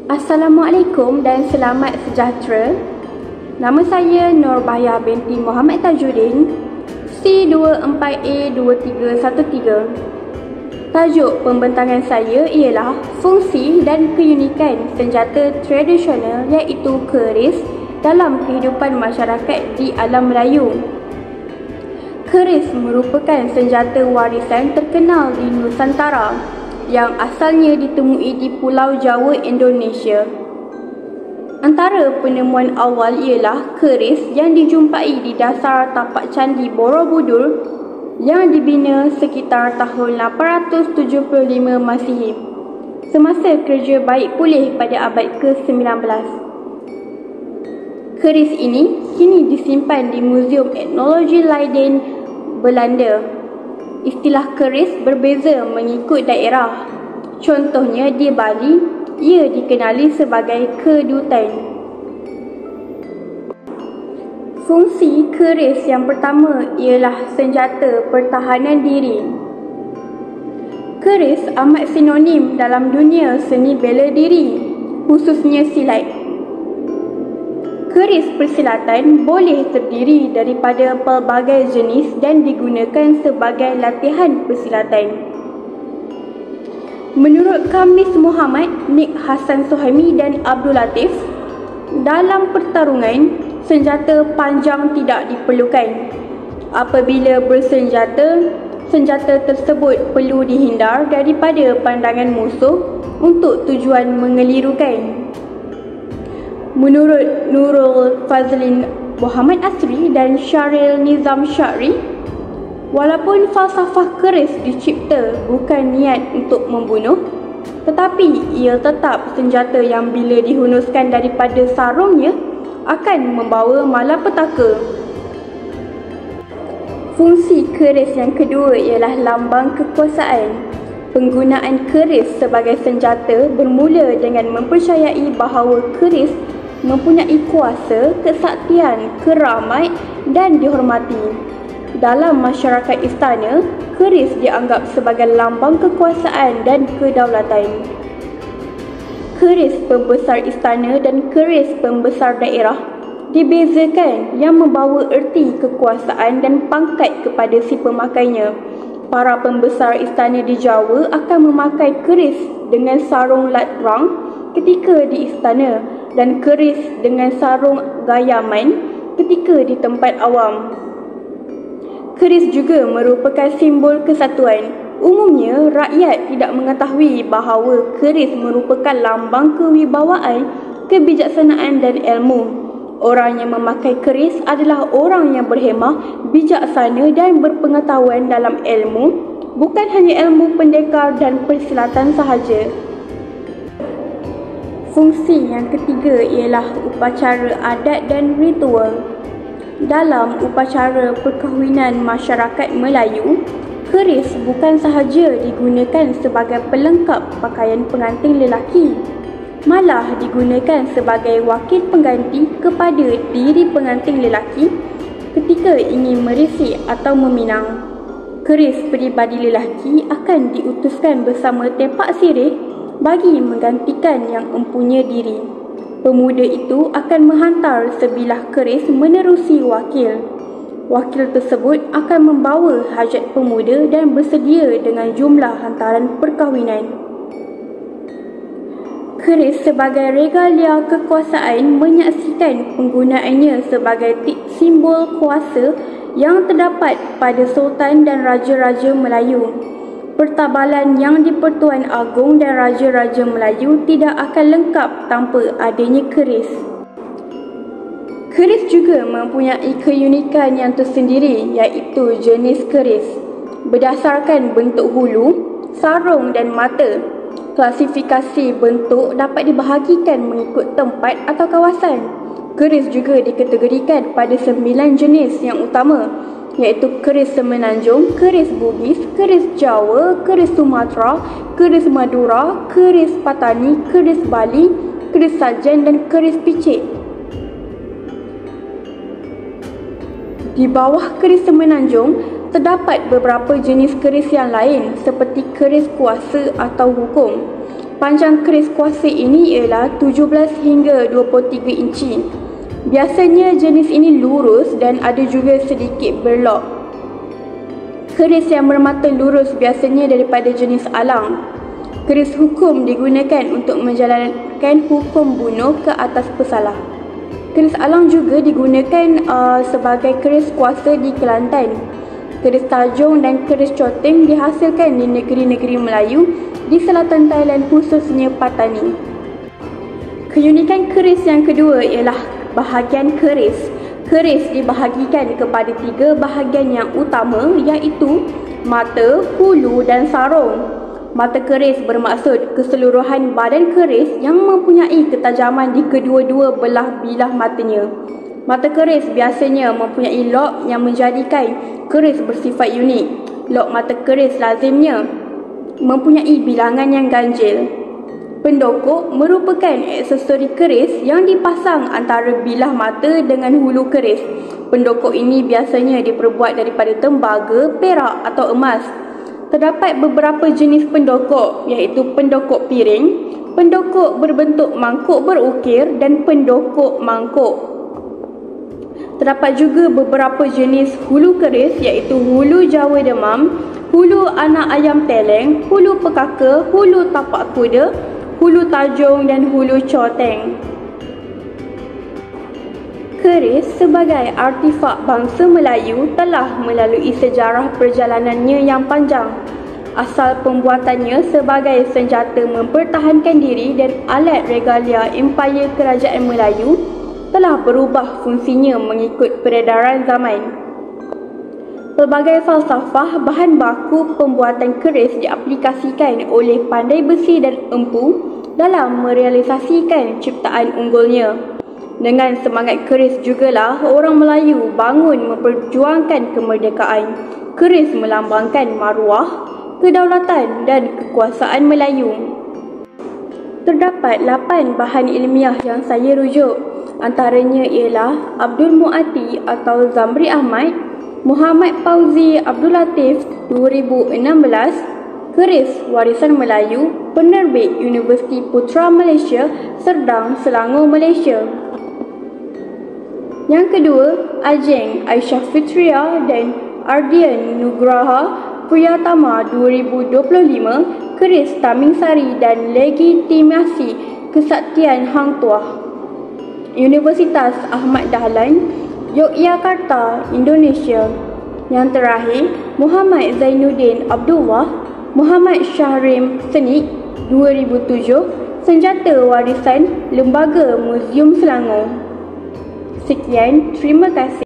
Assalamualaikum dan selamat sejahtera. Nama saya Nurbahaya binti Muhammad Tajuddin, C24A2313. Tajuk pembentangan saya ialah fungsi dan keunikan senjata tradisional iaitu keris dalam kehidupan masyarakat di alam Melayu. Keris merupakan senjata warisan terkenal di Nusantara yang asalnya ditemui di Pulau Jawa, Indonesia. Antara penemuan awal ialah keris yang dijumpai di dasar tapak candi Borobudur yang dibina sekitar tahun 875 Masihi semasa kerja baik pulih pada abad ke-19. Keris ini kini disimpan di Museum Etnologi Leiden, Belanda. Istilah keris berbeza mengikut daerah. Contohnya di Bali, ia dikenali sebagai kedutan. Fungsi keris yang pertama ialah senjata pertahanan diri. Keris amat sinonim dalam dunia seni bela diri, khususnya silat. Keris persilatan boleh terdiri daripada pelbagai jenis dan digunakan sebagai latihan persilatan. Menurut Khamis Muhammad, Nik Hassan Suhaimi dan Abdul Latif, dalam pertarungan, senjata panjang tidak diperlukan. Apabila bersenjata, senjata tersebut perlu dihindar daripada pandangan musuh untuk tujuan mengelirukan. Menurut Nurul Fazlin Muhammad Asri dan Syaril Nizam Syari, walaupun falsafah keris dicipta bukan niat untuk membunuh, tetapi ia tetap senjata yang bila dihunuskan daripada sarungnya akan membawa malapetaka. Fungsi keris yang kedua ialah lambang kekuasaan. Penggunaan keris sebagai senjata bermula dengan mempercayai bahawa keris mempunyai kuasa, kesaktian, keramat dan dihormati. Dalam masyarakat istana, keris dianggap sebagai lambang kekuasaan dan kedaulatan. Keris pembesar istana dan keris pembesar daerah dibezakan yang membawa erti kekuasaan dan pangkat kepada si pemakainya. Para pembesar istana di Jawa akan memakai keris dengan sarung latrang ketika di istana dan keris dengan sarung gayaman ketika di tempat awam. Keris juga merupakan simbol kesatuan. Umumnya, rakyat tidak mengetahui bahawa keris merupakan lambang kewibawaan, kebijaksanaan dan ilmu. Orang yang memakai keris adalah orang yang berhemah, bijaksana dan berpengetahuan dalam ilmu, bukan hanya ilmu pendekar dan persilatan sahaja. Fungsi yang ketiga ialah upacara adat dan ritual. Dalam upacara perkahwinan masyarakat Melayu, keris bukan sahaja digunakan sebagai pelengkap pakaian pengantin lelaki, malah digunakan sebagai wakil pengganti kepada diri pengantin lelaki ketika ingin merisik atau meminang. Keris peribadi lelaki akan diutuskan bersama tepak sirih bagi menggantikan yang empunya diri. Pemuda itu akan menghantar sebilah keris menerusi wakil. Wakil tersebut akan membawa hajat pemuda dan bersedia dengan jumlah hantaran perkahwinan. Keris sebagai regalia kekuasaan menyaksikan penggunaannya sebagai simbol kuasa yang terdapat pada Sultan dan Raja-Raja Melayu. Pertabalan yang di Pertuan Agong dan Raja-Raja Melayu tidak akan lengkap tanpa adanya keris. Keris juga mempunyai keunikan yang tersendiri iaitu jenis keris. Berdasarkan bentuk hulu, sarung dan mata, klasifikasi bentuk dapat dibahagikan mengikut tempat atau kawasan. Keris juga dikategorikan pada 9 jenis yang utama, iaitu keris Semenanjung, keris Bugis, keris Jawa, keris Sumatera, keris Madura, keris Patani, keris Bali, keris Sajen dan keris Picik. Di bawah keris Semenanjung, terdapat beberapa jenis keris yang lain seperti keris kuasa atau hukum. Panjang keris kuasa ini ialah 17 hingga 23 inci. Biasanya jenis ini lurus dan ada juga sedikit berlok. Keris yang bermata lurus biasanya daripada jenis alang. Keris hukum digunakan untuk menjalankan hukum bunuh ke atas pesalah. Keris alang juga digunakan sebagai keris kuasa di Kelantan. Keris tajung dan keris coteng dihasilkan di negeri-negeri Melayu di selatan Thailand, khususnya Patani. Keunikan keris yang kedua ialah bahagian keris. Keris dibahagikan kepada 3 bahagian yang utama, iaitu mata, hulu dan sarung. Mata keris bermaksud keseluruhan badan keris yang mempunyai ketajaman di kedua-dua belah bilah matanya. Mata keris biasanya mempunyai lok yang menjadikan keris bersifat unik. Lok mata keris lazimnya mempunyai bilangan yang ganjil. Pendokok merupakan aksesori keris yang dipasang antara bilah mata dengan hulu keris. Pendokok ini biasanya diperbuat daripada tembaga, perak atau emas. Terdapat beberapa jenis pendokok, iaitu pendokok piring, pendokok berbentuk mangkuk berukir dan pendokok mangkuk. Terdapat juga beberapa jenis hulu keris, iaitu hulu Jawa Demam, hulu anak ayam teleng, hulu pekaka, hulu tapak kuda, hulu tajung dan hulu coteng. Keris sebagai artifak bangsa Melayu telah melalui sejarah perjalanannya yang panjang. Asal pembuatannya sebagai senjata mempertahankan diri dan alat regalia Empayar Kerajaan Melayu telah berubah fungsinya mengikut peredaran zaman. Pelbagai falsafah bahan baku pembuatan keris diaplikasikan oleh pandai besi dan empu dalam merealisasikan ciptaan unggulnya. Dengan semangat keris jugalah orang Melayu bangun memperjuangkan kemerdekaan. Keris melambangkan maruah, kedaulatan dan kekuasaan Melayu. Terdapat 8 bahan ilmiah yang saya rujuk. Antaranya ialah Abdul Muati atau Zamri Ahmad, Muhammad Fauzi Abdul Latif 2016, Keris Warisan Melayu, Penerbit Universiti Putra Malaysia, Serdang, Selangor, Malaysia. Yang kedua, Ajeng Aisyah Fitria dan Ardian Nugraha Priyatama 2025, Keris Taming Sari dan Legitimasi Kesaktian Hang Tuah, Universitas Ahmad Dahlan, Yogyakarta, Indonesia. Yang terakhir, Muhammad Zainuddin Abdullah, Muhammad Syahrim Senik 2007, Senjata Warisan Lembaga Muzium Selangor. Sekian, terima kasih.